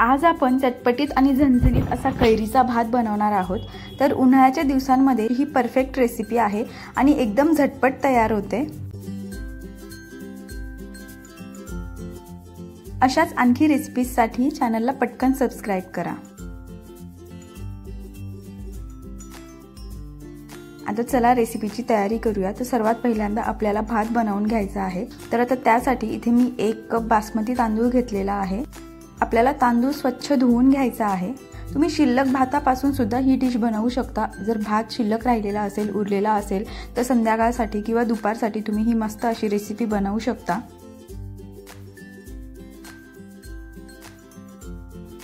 आज आपण चटपटीत आणि झणझणीत असा कैरीचा भात बनवणार आहोत। तर उन्हाळ्याच्या दिवसांमध्ये ही परफेक्ट रेसिपी आहे आणि एकदम झटपट तयार होते। अशाच आणखी रेसिपीजसाठी चॅनलला पटकन सबस्क्राइब करा। आता चला रेसिपीची तयारी करूया। तर सर्वात पहिल्यांदा आपल्याला भात बनवून घ्यायचा आहे। तर आता त्यासाठी इथे मी 1 कप बासमती तांदूळ घेतलेला आहे। आपल्याला तांदूळ स्वच्छ धुवून घ्यायचा आहे। तुम्ही शिल्लक भातापासून सुद्धा ही डिश बनवू शकता। जर भात शिल्लक राहिलेला असेल, उरलेला असेल तर संध्याकाळसाठी किंवा दुपारसाठी तुम्ही ही मस्त अशी रेसिपी बनवू शकता।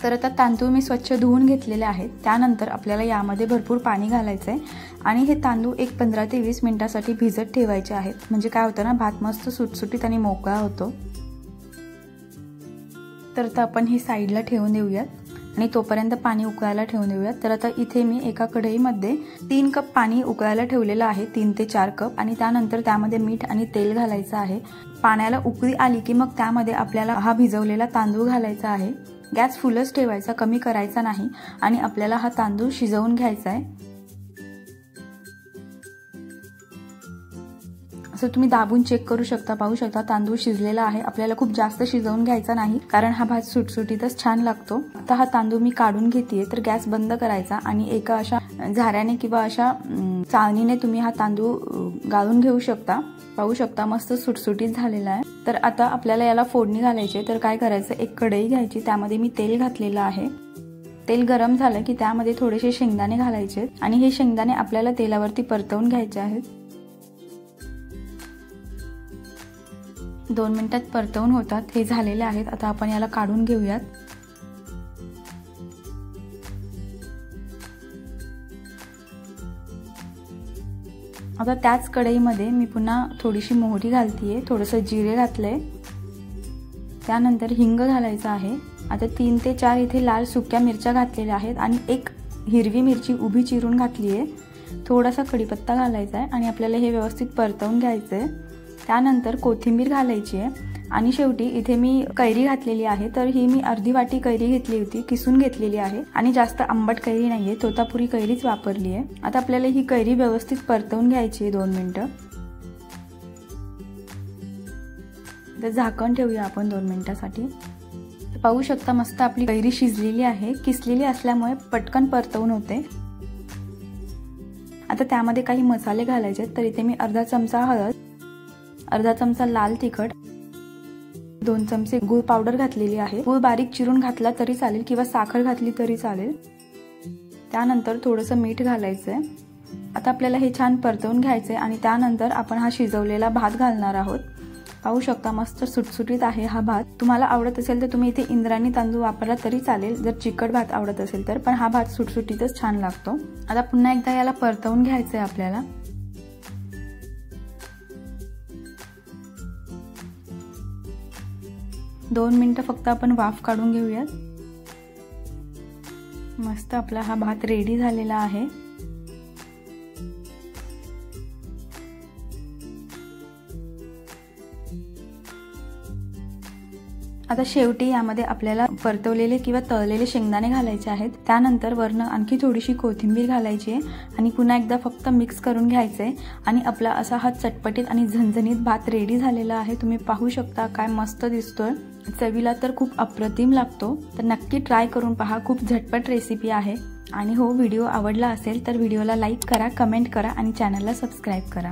तर आता तांदूळ मी स्वच्छ धुवून घेतलेले आहेत। त्यानंतर आपल्याला यामध्ये भरपूर पाणी घालायचे आहे आणि हे तांदूळ 15 ते 20 मिनिटांसाठी भिजत ठेवायचे आहेत। म्हणजे काय होतं ना, भात मस्त सुटसुटीत आणि मोकळा होतो। तर आता आपण हे साइडला ठेवून देऊयात आणि तोपर्यंत पाणी उकळायला ठेवून देऊयात। तर आता इथे मी एका कढईमध्ये 3 कप पाणी उकळायला ठेवलेलं आहे, 3 ते 4 कप। आणि त्यानंतर त्यामध्ये मीठ आणि तेल घालायचं आहे। पाण्याला उकळी आली की मग त्यामध्ये आपल्याला हा भिजवलेला तांदूळ घालायचा आहे। गॅस फुलच ठेवायचा, कमी करायचा नाही आणि आपल्याला हा तांदूळ शिजवून घ्यायचा आहे। असं तुम्ही दाबून चेक करू शकता, पाहू शकता तांदूळ शिजलेला आहे। आपल्याला खूप जास्त शिजवून घ्यायचा नाही कारण हा भात सुटसुटीतच छान लागतो। आता हा तांदूळ मी काढून घेतेय। तर गॅस बंद करायचा आणि एका अशा झाऱ्याने किंवा अशा चाळणीने तुम्ही हा तांदूळ गाळून घेऊ शकता। पाहू शकता मस्त सुटसुटीत झालेला आहे। तर आता आपल्याला याला फोडणी घालायची। तर काय करायचं, एक कढई घ्यायची, त्यामध्ये मी तेल घातलेलं आहे। तेल गरम झालं की त्यामध्ये थोडेसे शेंगदाणे घालायचे आणि हे शेंगदाणे आपल्याला तेलावरती परतवून घ्यायचे आहेत। 2 मिनिटात परतवून होतात, हे झालेले आहेत। आता आपण याला काढून घेऊयात। आता त्याच कढईमध्ये मी पुन्हा थोडीशी मोहरी घालतीये, थोडंसं जिरे घातलंय, त्यानंतर हिंग घालायचं आहे। आता 3 ते 4 इथे लाल सुक्या मिरच्या घातलेल्या आहेत आणि एक हिरवी मिरची उभी चिरून घातली आहे। थोडासा कढीपत्ता घालायचा आहे आणि आपल्याला हे व्यवस्थित परतवून घ्यायचं आहे। त्यानंतर कोथिंबीर घालायची आहे आणि शेवटी इथे मी कैरी घातलेली आहे। तर ही मी अर्धी वाटी कैरी घेतली होती, किसून घेतलेली आहे आणि जास्त आंबट कैरी नाहीये, तोतापुरी कैरीच वापरली आहे। आता आपल्याला ही कैरी व्यवस्थित परतवून घ्यायची आहे 2 मिनिटं। तर झाकण ठेवूया आपण 2 मिनिटांसाठी। पाहू शकता मस्त आपली कैरी शिजलेली आहे, किसलेली असल्यामुळे पटकन परतवून होते। आता त्यामध्ये काही मसाले घालायचे। तर इथे मी अर्धा चमचा हळद, अर्धा चमचा लाल तिखट, 2 चमचे गूळ पावडर घातलेली आहे। गूळ बारीक चिरून घातला तरी चालेल किंवा साखर घातली तरी चालेल। त्यानंतर थोडंसं मीठ घालायचंय। आता आपल्याला हे छान परतवून घ्यायचंय आणि त्यानंतर आपण हा शिजवलेला भात घालणार आहोत। पाहू शकता मस्त सुटसुटीत आहे हा भात। तुम्हाला आवडत असेल तर तुम्ही इथे इंद्रायणी तांदूळ वापरला तरी चालेल, जर चिकट भात आवडत असेल तर, पण हा भात सुटसुटीतच छान लागतो। आता पुन्हा एकदा याला परतवून घ्यायचंय आपल्याला। दोन मिनिटं फक्त आपण वाफ काढून घेऊयात। मस्त आपला हा भात रेडी झालेला आहे। आता शेवटी यामध्ये आपल्याला परतवलेले किंवा तळलेले शेंगदाणे घालायचे आहेत। त्यानंतर वरनं आणखी थोडीशी कोथिंबीर घालायची आहे आणि पुन्हा एकदा फक्त मिक्स करून घ्यायचंय आणि आपला असा हा चटपटीत आणि झणझणीत भात रेडी झालेला आहे। तुम्ही पाहू शकता काय मस्त दिसतोय, चवीला तर खूप अप्रतिम लागतो। तर नक्की ट्राय करून पहा, खूप झटपट रेसिपी आहे। आणि हो, व्हिडिओ आवडला असेल तर व्हिडिओला लाईक करा, कमेंट करा आणि चॅनलला सबस्क्राइब करा।